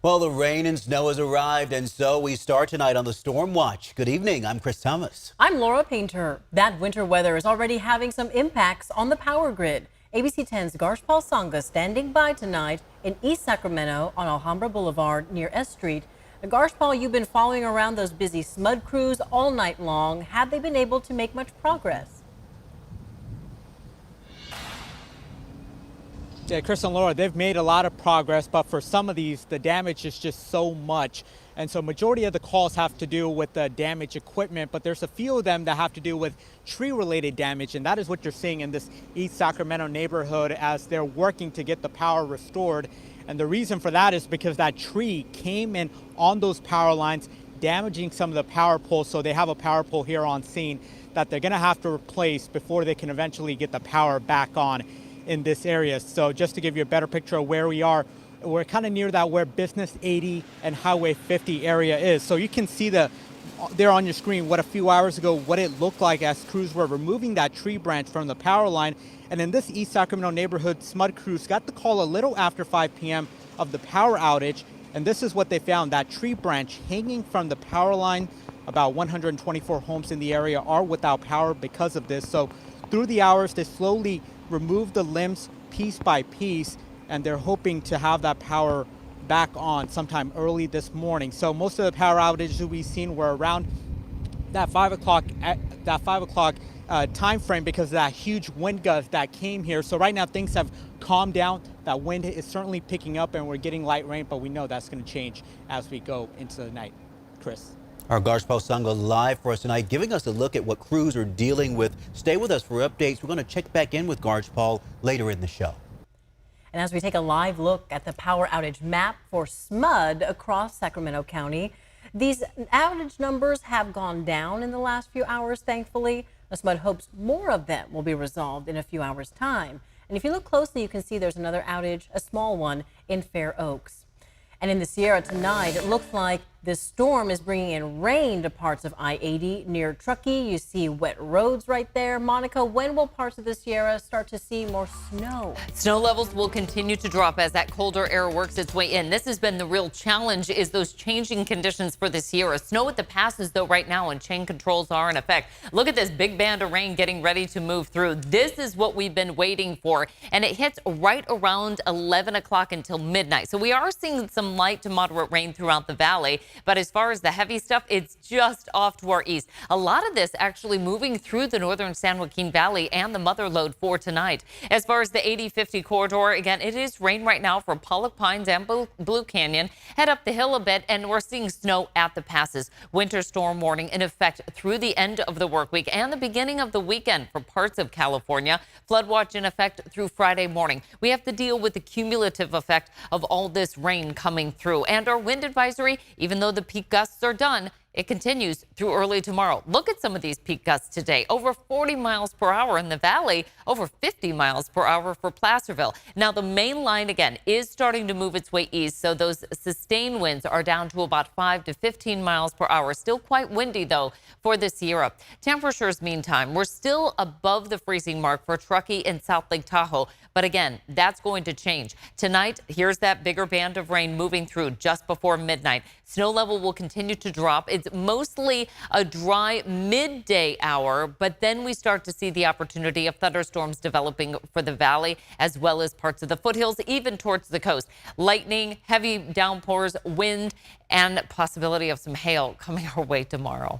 Well, the rain and snow has arrived, and so we start tonight on the Storm Watch. Good evening. I'm Chris Thomas. I'm Laura Painter. That winter weather is already having some impacts on the power grid. ABC 10's Garshpal Sangha standing by tonight in East Sacramento on Alhambra Boulevard near S Street. Now, Garshpal, you've been following around those busy SMUD crews all night long. Have they been able to make much progress? Yeah, Chris and Laura, they've made a lot of progress, but for some of these, the damage is just so much. And so majority of the calls have to do with the damaged equipment, but there's a few of them that have to do with tree-related damage, and that is what you're seeing in this East Sacramento neighborhood as they're working to get the power restored. And the reason for that is because that tree came in on those power lines, damaging some of the power poles. So they have a power pole here on scene that they're gonna have to replace before they can eventually get the power back on in this area. So just to give you a better picture of where we are, we're kind of near that where Business 80 and Highway 50 area is. So you can see there on your screen what a few hours ago what it looked like as crews were removing that tree branch from the power line. And in this East Sacramento neighborhood, SMUD crews got the call a little after 5 p.m. of the power outage. And this is what they found, that tree branch hanging from the power line. About 124 homes in the area are without power because of this. So through the hours, they slowly remove the limbs piece by piece, and they're hoping to have that power back on sometime early this morning. So most of the power outages we've seen were around that 5 o'clock time frame because of that huge wind gust that came here. So right now things have calmed down. That wind is certainly picking up and we're getting light rain, but we know that's going to change as we go into the night. Chris. Our Garshpal Sangha live for us tonight, giving us a look at what crews are dealing with. Stay with us for updates. We're going to check back in with Garshpal later in the show. And as we take a live look at the power outage map for SMUD across Sacramento County, these outage numbers have gone down in the last few hours, thankfully. SMUD hopes more of them will be resolved in a few hours' time. And if you look closely, you can see there's another outage, a small one, in Fair Oaks. And in the Sierra tonight, it looks like this storm is bringing in rain to parts of I-80 near Truckee. You see wet roads right there. Monica, when will parts of the Sierra start to see more snow? Snow levels will continue to drop as that colder air works its way in. This has been the real challenge, is those changing conditions for the Sierra. Snow at the passes, though, right now, and chain controls are in effect. Look at this big band of rain getting ready to move through. This is what we've been waiting for, and it hits right around 11 o'clock until midnight. So we are seeing some light to moderate rain throughout the valley. But as far as the heavy stuff, it's just off to our east. A lot of this actually moving through the northern San Joaquin Valley and the mother lode for tonight. As far as the 80-50 corridor, again, it is rain right now for Pollock Pines and Blue Canyon. Head up the hill a bit, and we're seeing snow at the passes. Winter storm warning in effect through the end of the work week and the beginning of the weekend for parts of California. Flood watch in effect through Friday morning. We have to deal with the cumulative effect of all this rain coming through. And our wind advisory, even though the peak gusts are done, it continues through early tomorrow. Look at some of these peak gusts today. Over 40 miles per hour in the valley, over 50 miles per hour for Placerville. Now, the main line, again, is starting to move its way east, so those sustained winds are down to about 5 to 15 miles per hour. Still quite windy, though, for the Sierra. Temperatures, meantime, we're still above the freezing mark for Truckee and South Lake Tahoe. But again, that's going to change. Tonight, here's that bigger band of rain moving through just before midnight. Snow level will continue to drop. It's mostly a dry midday hour, but then we start to see the opportunity of thunderstorms developing for the valley as well as parts of the foothills, even towards the coast. Lightning, heavy downpours, wind, and possibility of some hail coming our way tomorrow.